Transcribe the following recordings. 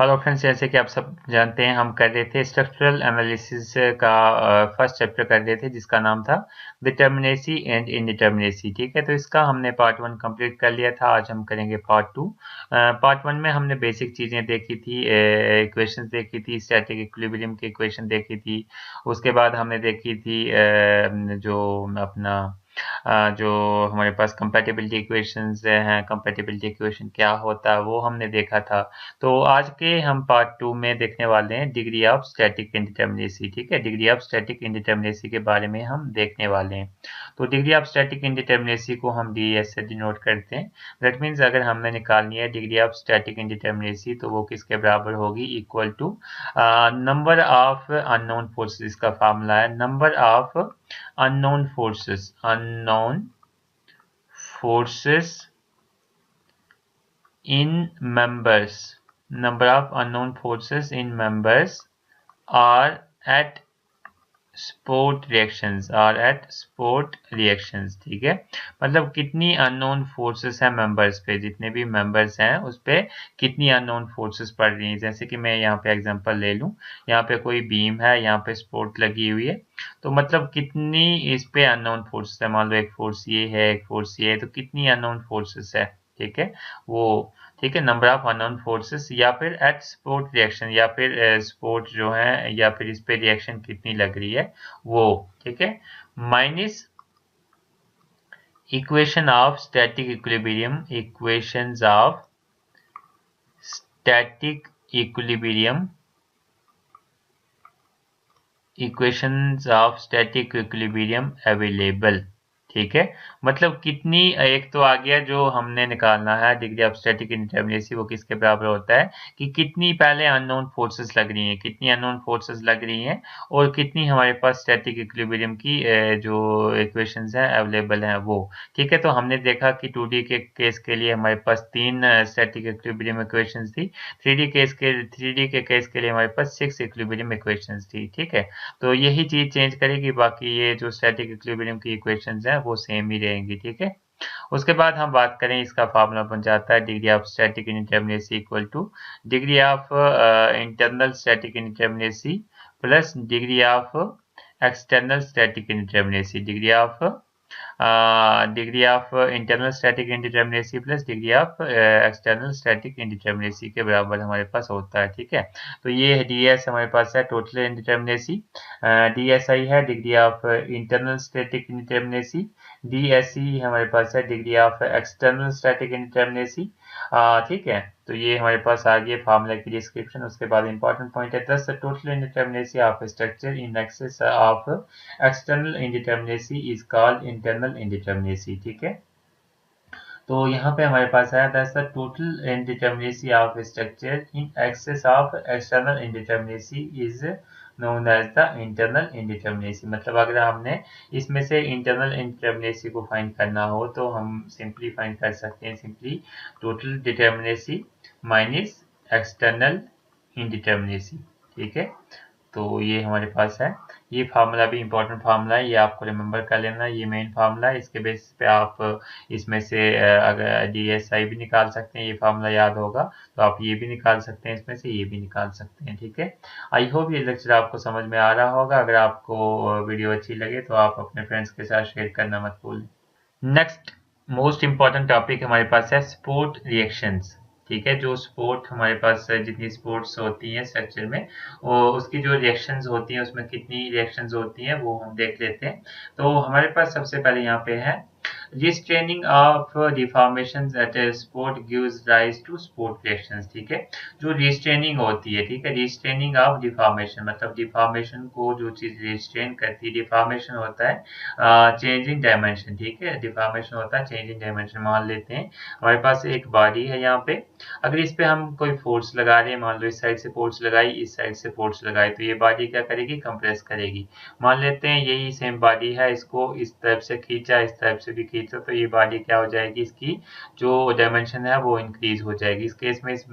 Hello friends, जैसे कि आप सब जानते हैं हम कर रहे थे स्ट्रक्चरल एनालिसिस का फर्स्ट चैप्टर कर रहे थे जिसका नाम था डिटर्मिनेसी एंड इनडिटर्मिनेसी। ठीक है, तो इसका हमने पार्ट 1 कंप्लीट कर लिया था। आज हम करेंगे पार्ट 2। पार्ट 1 में हमने बेसिक चीज़ें देखी थी, इक्वेशंस देखी थी, स्टैटिक इक्विलिब्रियम की इक्वेशन देखी थी। उसके बाद हमने देखी थी जो अपना जो हमारे पास कंपैटिबिलिटी इक्वेशंस हैं, कंपैटिबिलिटी इक्वेशन क्या होता है वो हमने देखा था। तो आज के हम पार्ट 2 में देखने वाले हैं डिग्री ऑफ स्टैटिक इंडिटर्मिनेसी। ठीक है, डिग्री ऑफ स्टैटिक इंडिटर्मिनेसी के बारे में हम देखने वाले हैं। तो डिग्री ऑफ स्टैटिक इंडिटर्मिनेसी को हम डीएस से डिनोट करते हैं। दैट मीन्स अगर हमने निकालनी है डिग्री ऑफ स्टैटिक इंडिटर्मिनेसी तो वो किसके बराबर होगी, equal to number of unknown forces का फार्मूला है, number of unknown forces in members, number of unknown forces in members are at sport reactions. ठीक है, मतलब कितनी अननोन फोर्सेस हैं मेंबर्स पे, जितने भी मेंबर्स हैं उस पे कितनी अननोन फोर्सेस पड़ रही हैं। जैसे कि मैं यहाँ पे एग्जांपल ले लूँ, यहाँ पे कोई बीम है, यहाँ पे सपोर्ट लगी हुई है, तो मतलब कितनी इस पे अननोन फोर्सेस है। मान लो एक फोर्स ये है, एक फोर्स ये है, तो कितनी अननोन फोर्सेस है। ठीक है, वो ठीक है, नंबर ऑफ अननोन फोर्सेस या फिर एट सपोर्ट रिएक्शन, या फिर सपोर्ट जो है या फिर इस पे रिएक्शन कितनी लग रही है वो। ठीक है, minus equation of static equilibrium, equations of static equilibrium, equations of static equilibrium available. ठीक है, मतलब कितनी, एक तो आ गया जो हमने निकालना है डिग्री ऑफ स्टैटिक इंडिटर्मिनेसी, वो किसके बराबर होता है कि कितनी पहले अननोन फोर्सेस लग रही हैं, कितनी अननोन फोर्सेस लग रही हैं और कितनी हमारे पास स्टैटिक इक्विलिब्रियम की जो इक्वेशंस हैं अवेलेबल हैं वो। ठीक है, तो हमने देखा कि 2D के केस के लिए हमारे पास 3 स्टैटिक इक्विलिब्रियम इक्वेशंस थी, 3D के केस के लिए हमारे पास 6 इक्विलिब्रियम इक्वेशंस थी। ठीक है, तो यही चीज चेंज करेगी, बाकी ये जो स्टैटिक इक्विलिब्रियम की इक्वेशंस हैं वो सेम ही रहेंगी। ठीक है, उसके बाद हम बात करें, इसका फार्मूला बन जाता है degree of static indeterminacy equal two degree of internal static indeterminacy plus degree of external static indeterminacy, degree of internal static indeterminacy plus degree of external static indeterminacy के बराबर हमारे पास होता है। ठीक है, तो ये डी एस हमारे पास है total indeterminacy, D S I है degree of internal static indeterminacy, D S C हमारे पास है degree of external static indeterminacy. ठीक है, तो ये हमारे पास आ गया फार्मूला की डिस्क्रिप्शन। उसके बाद इंपॉर्टेंट पॉइंट है, thus total indeterminacy of structure in excess of external indeterminacy is called internal indeterminacy. ठीक है, तो यहाँ पे हमारे पास आया that's the total indeterminacy of structure in excess of external indeterminacy is known as the internal indeterminacy. मतलब अगर हमने इसमें से इंटरनल इंडिटर्मिनेसी को फाइंड करना हो तो हम सिंपली फाइंड कर सकते हैं, simply total determinacy minus external indeterminacy. ठीक है, तो ये हमारे पास है। ये फार्मूला भी इंपॉर्टेंट फार्मूला है, ये आपको रिमेंबर कर लेना, ये मेन फार्मूला है। इसके बेसिस पे आप इसमें से अगर डीएसआई भी निकाल सकते हैं, ये फार्मूला याद होगा तो आप ये भी निकाल सकते हैं, इसमें से ये भी निकाल सकते हैं। ठीक है, आई होप ये लेक्चर आपको समझ में आ रहा होगा। अगर आपको वीडियो अच्छी लगे तो आप अपने फ्रेंड्स के साथ शेयर करना मत भूलें। नेक्स्ट मोस्ट इम्पॉर्टेंट टॉपिक हमारे पास है स्पोर्ट रिएक्शंस। ठीक है, जो स्पोर्ट हमारे पास जितनी स्पोर्ट्स होती हैं स्ट्रक्चर में, और उसकी जो रिएक्शंस होती हैं उसमें कितनी रिएक्शंस होती हैं वो हम देख लेते हैं। तो हमारे पास सबसे पहले यहाँ पे है restraining of deformations at a sport gives rise to sport reactions। ठीक है, जो restraining होती है, ठीक है, restraining of deformation मतलब deformation को जो चीज restrain करती है, deformation होता है चेंज इन डायमेंशन। ठीक है, डिफॉर्मेशन होता है चेंज इन डायमेंशन। मान लेते हैं हमारे पास एक बॉडी है यहाँ पे, अगर इस पे हम कोई फोर्स लगा रहे हैं, मान लो इस साइड से फोर्स लगाई, इस साइड से फोर्स लगाई, तो ये बॉडी क्या करेगी, कंप्रेस करेगी। मान लेते हैं यही सेम बॉडी है, इसको इस तरफ से खींचा, इस तरफ से भी खींचा, तो ये बॉडी क्या हो जाएगी, इसकी जो डायमेंशन है वो इंक्रीज हो जाएगी। इस केस में इस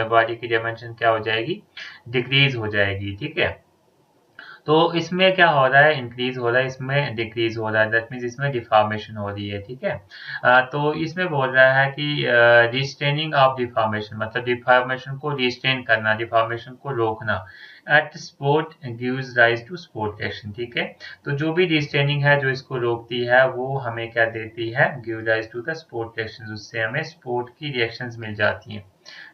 बॉडी की डायमेंशन क्या हो जाएगी, डिक्रीज हो जाएगी। ठीक है, तो इसमें क्या हो रहा है, इंक्रीज हो रहा है, इसमें डिक्रीज हो रहा है, दैट मीन्स इसमें डिफॉर्मेशन हो रही है, ठीक है। तो इसमें बोल रहा है कि रिस्ट्रेनिंग ऑफ डिफॉर्मेशन, मतलब डिफॉर्मेशन को रिस्ट्रेन करना, डिफॉर्मेशन को रोकना, at support gives rise to support reaction, ठीक है। तो जो भी रिस्ट्रेनिंग है जो इसको रोकती है वो हमें क्या देती है, give rise to the support reaction, उससे हमें स्पोर्ट की रिएक्शंस मिल जाती हैं,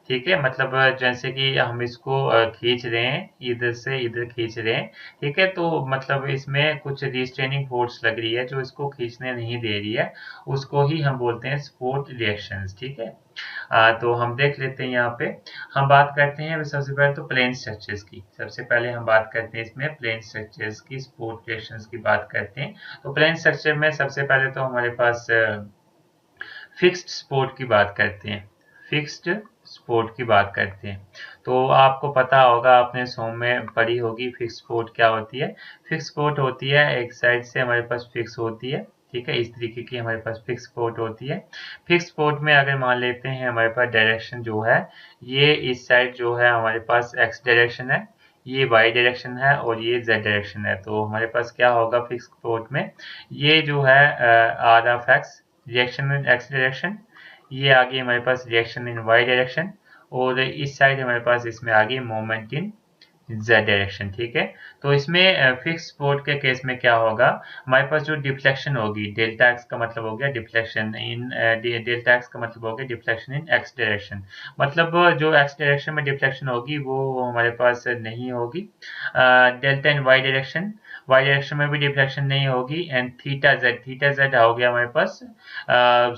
ठीक है। मतलब जैसे कि हम इसको खींच रहे हैं, इधर से इधर खींच रहे हैं, ठीक है। तो मतलब इसमें कुछ रिस्ट्रेनिंग फोर्स लग रही है जो इसको खींचने नहीं दे रही है, उसको ही हम बोलते हैं सपोर्ट रिएक्शंस, ठीक है। तो हम देख लेते हैं यहाँ पे, हम बात करते हैं सबसे पहले तो प्लेन स्ट्रक्चर्स की, सबसे पहले हम बात करते हैं इसमें प्लेन स्ट्रक्चर्स की, सपोर्ट रिएक्शंस की बात करते हैं। तो प्लेन स्ट्रक्चर में सबसे पहले तो हमारे पास फिक्स्ड सपोर्ट की बात करते हैं, फिक्स्ड सपोर्ट की बात करते हैं। तो आपको पता होगा, आपने सॉन्ग में पढ़ी होगी फिक्स सपोर्ट क्या होती है। फिक्स सपोर्ट होती है एक साइड से हमारे पास फिक्स होती है, ठीक है, इस तरीके की हमारे पास फिक्स सपोर्ट होती है। फिक्स सपोर्ट में अगर मान लेते हैं हमारे पास डायरेक्शन जो है, ये इस साइड जो है हमारे पास एक्स डायरेक्शन है, ये वाई डायरेक्शन है और ये जेड डायरेक्शन है। तो हमारे पास क्या होगा फिक्स सपोर्ट में, ये जो है R of X reaction in X direction, ये आगे हमारे पास रिएक्शन इन वाई डायरेक्शन, और इस साइड हमारे पास इसमें आगे मोमेंट इन जेड डायरेक्शन, ठीक है। तो इसमें फिक्स सपोर्ट के केस में क्या होगा, हमारे पास जो डिफ्लेक्शन होगी, डेल्टा एक्स का मतलब हो गया डिफ्लेक्शन इन, डेल्टा एक्स का मतलब हो गया डिफ्लेक्शन इन एक्स डायरेक्शन, मतलब जो एक्स डायरेक्शन में डिफ्लेक्शन होगी वो हमारे पास नहीं होगी। डेल्टा इन वाई डायरेक्शन में भी डिफ्लेक्शन नहीं होगी। एंड थीटा जेड हो गया हमारे पास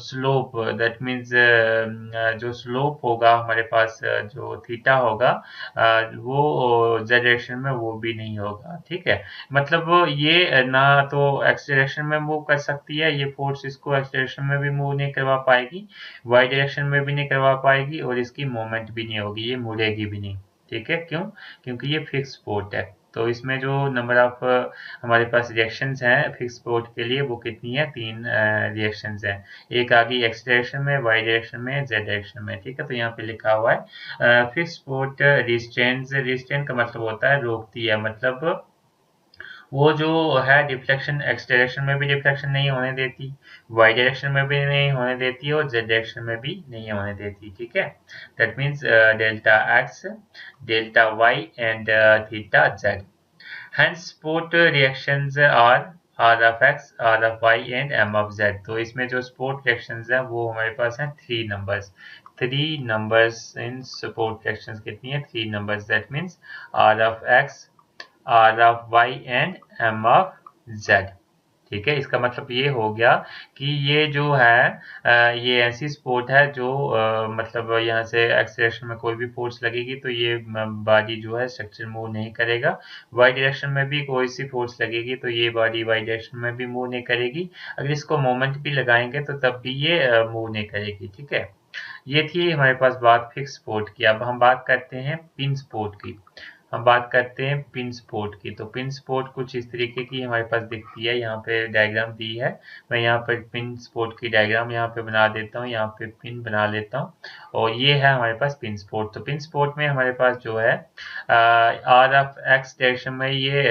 स्लोप, दैट मीन्स जो स्लोप होगा हमारे पास, जो थीटा होगा वो जेड डायरेक्शन में वो भी नहीं होगा, ठीक है। मतलब ये ना तो एक्स डायरेक्शन में मूव कर सकती है, ये फोर्स इसको एक्स डायरेक्शन में भी मूव नहीं करवा पाएगी, वाई डायरेक्शन में भी नहीं करवा पाएगी, और इसकी मूवमेंट भी नहीं होगी, ये मुड़ेगी भी नहीं, ठीक है। क्यों, क्योंकि ये फिक्स सपोर्ट है। तो इसमें जो नंबर ऑफ हमारे पास रिएक्शंस हैं फिक्स सपोर्ट के लिए वो कितनी है, 3 रिएक्शंस हैं। एक आ गई एक्स डायरेक्शन में, वाई डायरेक्शन में, जेड डायरेक्शन में, ठीक है। तो यहाँ पे लिखा हुआ है फिक्स सपोर्ट रिस्ट्रेन का मतलब होता है रोकती है, मतलब वो जो है डिफ्लेक्शन एक्स डायरेक्शन में भी डिफ्लेक्शन नहीं होने देती, वाई डायरेक्शन में भी नहीं होने देती, और जेड डायरेक्शन में भी नहीं होने देती, ठीक है। That means delta X, delta Y and theta Z. Hence sport reactions are R of X, R of Y and M of Z। तो इसमें जो sport reactions हैं वो हमारे पास हैं 3 numbers। 3 numbers in sport reactions कितनी है, 3 numbers। That means R of X, R of Y and M of Z। ठीक है, इसका मतलब ये हो गया कि ये जो है ये ऐसी स्पोर्ट है जो मतलब यहाँ से एक्स डायरेक्शन में कोई भी फोर्स लगेगी तो ये बॉडी जो है स्ट्रक्चर मूव नहीं करेगा, वाई डायरेक्शन में भी कोई सी फोर्स लगेगी तो ये बॉडी वाई डायरेक्शन में भी मूव नहीं करेगी, अगर इसको मोमेंट भी लगाएंगे तो तब भी ये मूव नहीं करेगी, ठीक है। ये थी हमारे पास बात फिक्स स्पोर्ट की। अब हम बात करते हैं पिन स्पोर्ट की। हम बात करते हैं पिन स्पोर्ट की। तो पिन स्पोर्ट कुछ इस तरीके की हमारे पास दिखती है, यहाँ पे डायग्राम दी है, मैं यहाँ पर पिन स्पोर्ट की डायग्राम यहाँ पे बना देता हूँ, यहाँ पे पिन बना लेता हूँ, और ये है हमारे पास पिन स्पोर्ट। तो पिन स्पोर्ट में हमारे पास जो है आर ऑफ एक्स डायरेक्शन में ये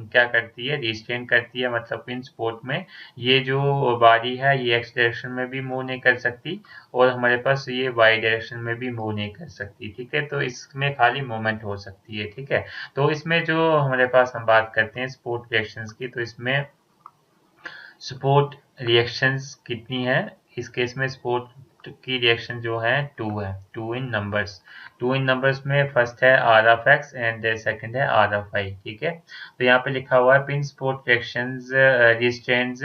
क्या करती है, रिस्ट्रेन करती है, मतलब पिन स्पोर्ट में ये जो बॉडी है ये एक्स डायरेक्शन में भी मूव नहीं कर सकती, और हमारे पास ये वाई डायरेक्शन में भी मूव नहीं कर सकती, ठीक है। तो इसमें खाली मूवमेंट हो सकती है, ठीक है। तो इसमें जो हमारे पास हम बात करते हैं सपोर्ट रिएक्शंस की, तो इसमें सपोर्ट रिएक्शंस कितनी है, इस केस में सपोर्ट की रिएक्शन जो है 2 है, 2 इन नंबर्स। 2 इन नंबर्स में फर्स्ट है R of X and second है आर ऑफ वाई, ठीक है। तो यहाँ पे लिखा हुआ है pin support reactions restraints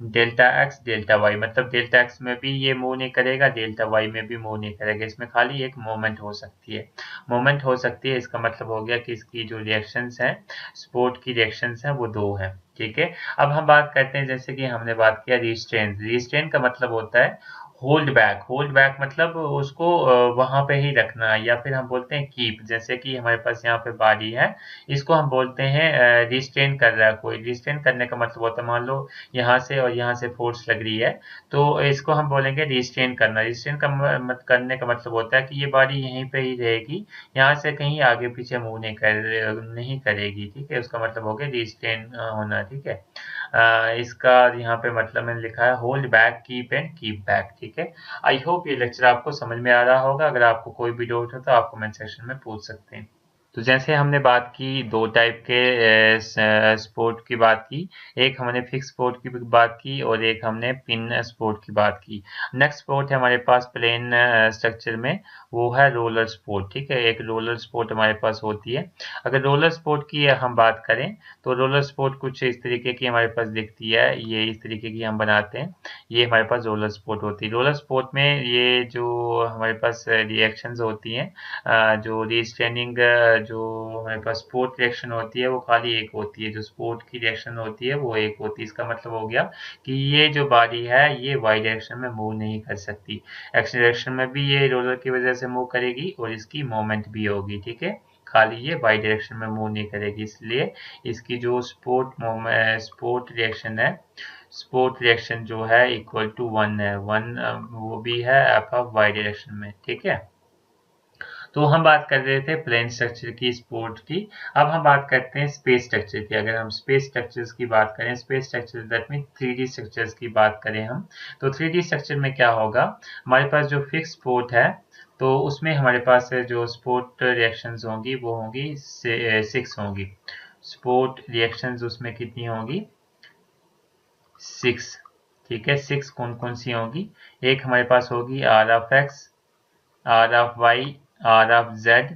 delta X delta Y, मतलब डेल्टा एक्स में भी ये मूव नहीं करेगा, डेल्टा वाई में भी मूव नहीं करेगा, इसमें खाली एक मोमेंट हो सकती है, मोमेंट हो सकती है। इसका मतलब हो गया कि इसकी जो रिएक्शंस हैं सपोर्ट की रिएक्शंस हैं वो 2 है, ठीक है। अब हम बात करते हैं, जैसे कि हमने बात किया रिस्ट्रेन, रिस्ट्रेन का मतलब होता है होल्ड बैक मतलब उसको वहां पे ही रखना, या फिर हम बोलते हैं कीप। जैसे कि हमारे पास यहाँ पे बॉडी है, इसको हम बोलते हैं रिस्ट्रेन कर रहा है कोई। रिस्ट्रेन करने का मतलब होता है, मान लो यहाँ से और यहाँ से फोर्स लग रही है, तो इसको हम बोलेंगे रिस्ट्रेन करना। रिस्ट्रेन का करने का मतलब होता है कि ये बॉडी यहीं पे ही रहेगी, यहाँ से कहीं आगे पीछे मूव नहीं करेगी, ठीक है। उसका मतलब हो गया रिस्ट्रेन होना, ठीक है। इसका यहाँ पे मतलब मैंने लिखा है hold back, keep and keep back, ठीक है। आई होप ये लेक्चर आपको समझ में आ रहा होगा। अगर आपको कोई भी डाउट हो तो आप कमेंट सेक्शन में पूछ सकते हैं। तो जैसे हमने बात की दो टाइप के स्पोर्ट की बात की, एक हमने फिक्स स्पोर्ट की बात की और एक हमने पिन स्पोर्ट की बात की। नेक्स्ट स्पोर्ट है हमारे पास प्लेन स्ट्रक्चर में, वो है रोलर स्पोर्ट, ठीक है। एक रोलर स्पोर्ट हमारे पास होती है। अगर रोलर स्पोर्ट की हम बात करें तो रोलर स्पोर्ट कुछ इस तरीके की हमारे पास दिखती है, ये इस तरीके की हम बनाते हैं, ये हमारे पास रोलर स्पोर्ट होती है। रोलर स्पोर्ट में ये जो हमारे पास रिएक्शंस होती हैं, जो रीस्ट्रेनिंग जो हमारे पास स्पोर्ट रिएक्शन होती है वो खाली एक होती है, जो स्पोर्ट की रिएक्शन होती है वो एक होती है। इसका मतलब हो गया कि ये जो बॉडी है ये वाई डायरेक्शन में मूव नहीं कर सकती, एक्स डायरेक्शन में भी ये रोलर की वजह से मूव करेगी और इसकी मूवमेंट भी होगी, ठीक है। खाली ये वाई डायरेक्शन में मूव नहीं करेगी, इसलिए इसकी जो स्पोर्ट रिएक्शन है, स्पोर्ट रिएक्शन जो है इक्वल टू 1 है, 1 वो भी है एफ ऑफ वाई डायरेक्शन में, ठीक है। तो हम बात कर रहे थे प्लेन स्ट्रक्चर की, स्पोर्ट की। अब हम बात करते हैं स्पेस स्ट्रक्चर की। अगर हम स्पेस स्ट्रक्चर्स की बात करें, space structure that mean 3D structures की बात करें हम, तो 3D स्ट्रक्चर में क्या होगा, हमारे पास जो फिक्स स्पोर्ट है तो उसमें हमारे पास जो स्पोर्ट रिएक्शंस होंगी वो होंगी 6 होंगी। स्पोर्ट रिएक्शंस उसमें कितनी होंगी, 6, ठीक है। 6 कौन कौन सी होंगी, एक हमारे पास होगी R of X, R of Y, R of Z,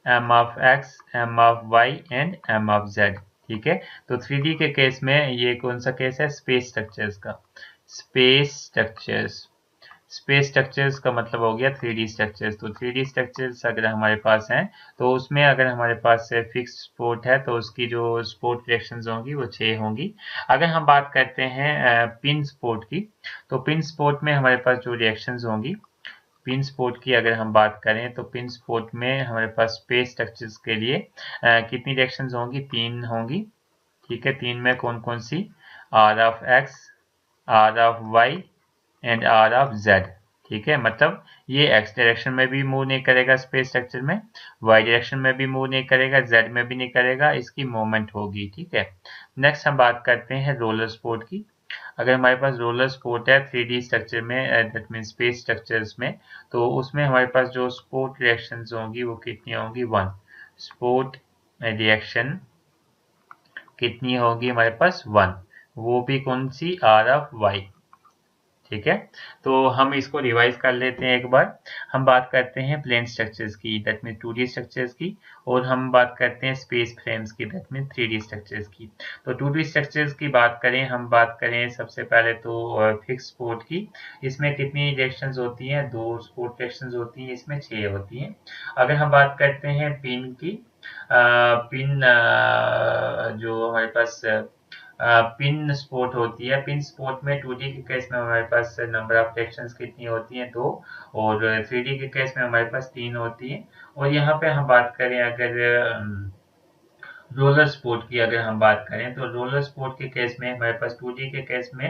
M of X, M of Y and M of Z, ठीक है। तो 3D के केस में ये कौन सा केस है, स्पेस स्ट्रक्चर्स का। स्पेस स्ट्रक्चर्स, स्पेस स्ट्रक्चर्स का मतलब हो गया 3D स्ट्रक्चर्स। तो 3D स्ट्रक्चर्स अगर हमारे पास हैं तो उसमें अगर हमारे पास फिक्स स्पोर्ट है तो उसकी जो स्पोर्ट रिएक्शंस होंगी वो 6 होंगी। अगर हम बात करते हैं पिन स्पोर्ट की, तो पिन स्पोर्ट में हमारे पास जो रिएक्शंस होंगी, पिन स्पोर्ट की अगर हम बात करें तो पिन स्पोर्ट में हमारे पास स्पेस स्ट्रक्चर्स के लिए कितनी रिएक्शंस होंगी, 3 होंगी, ठीक है। 3 में कौन कौन सी, R of X, R of Y and R of Z, ठीक है। मतलब ये एक्स डायरेक्शन में भी मूव नहीं करेगा स्पेस स्ट्रक्चर में, वाई डायरेक्शन में भी मूव नहीं करेगा, जेड में भी नहीं करेगा, इसकी मूवमेंट होगी, ठीक है। नेक्स्ट हम बात करते हैं रोलर स्पोर्ट की। अगर हमारे पास रोलर स्पोर्ट है 3D स्ट्रक्चर में, दैट मीन स्पेस स्ट्रक्चर्स में, तो उसमें हमारे पास जो स्पोर्ट रिएक्शंस होंगी वो कितनी होंगी, 1। स्पोर्ट रिएक्शन कितनी होगी हमारे पास, 1, वो भी कौन सी, आर ऑफ वाई, ठीक है। तो हम इसको रिवाइज कर लेते हैं एक बार। हम बात करते हैं प्लेन स्ट्रक्चर्स की, दैट मीन 2D स्ट्रक्चर्स की, और हम बात करते हैं स्पेस फ्रेम्स की, दैट मीन 3D स्ट्रक्चर्स की। तो 2D स्ट्रक्चर्स की बात करें, हम बात करें सबसे पहले तो फिक्स स्पोर्ट की। इसमें कितनी रिएक्शंस होती हैं, 2 स्पोर्ट रिएक्शंस होती हैं, इसमें 6 होती हैं। अगर हम बात करते हैं पिन की, पिन जो हमारे पास पिन स्पोर्ट होती है, पिन स्पोर्ट में 2D के केस में हमारे पास नंबर ऑफ रिएक्शंस कितनी होती हैं, 2, और 3D के केस में हमारे पास 3 होती हैं। और यहाँ पे हम बात करें अगर रोलर स्पोर्ट की अगर हम बात करें, तो रोलर स्पोर्ट के केस में हमारे पास 2D के केस में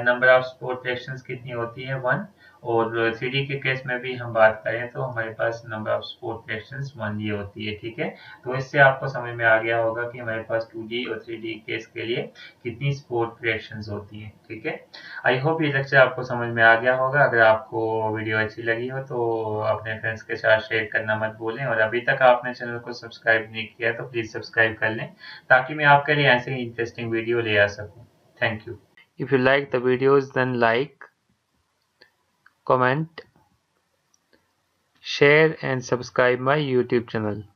नंबर ऑफ स्पोर्ट रिएक्शंस कितनी होती है, 1, और 3D के केस में भी हम बात करें तो हमारे पास नंबर ऑफ स्पोर्ट रिएक्शंस 1 ही होती है, ठीक है। तो इससे आपको समझ में आ गया होगा कि हमारे पास 2D और 3D केस के लिए कितनी स्पोर्ट रिएक्शंस होती है, ठीक है। आई होप ये लेक्चर आपको समझ में आ गया होगा। अगर आपको वीडियो अच्छी लगी हो तो अपने फ्रेंड्स के साथ शेयर करना मत भूलें, और अभी तक आपने चैनल को सब्सक्राइब नहीं किया तो प्लीज सब्सक्राइब कर लें, ताकि मैं आपके लिए ऐसे ही इंटरेस्टिंग वीडियो ले आ सकूं। Thank you. If you like the videos then like, comment, share and subscribe my YouTube channel.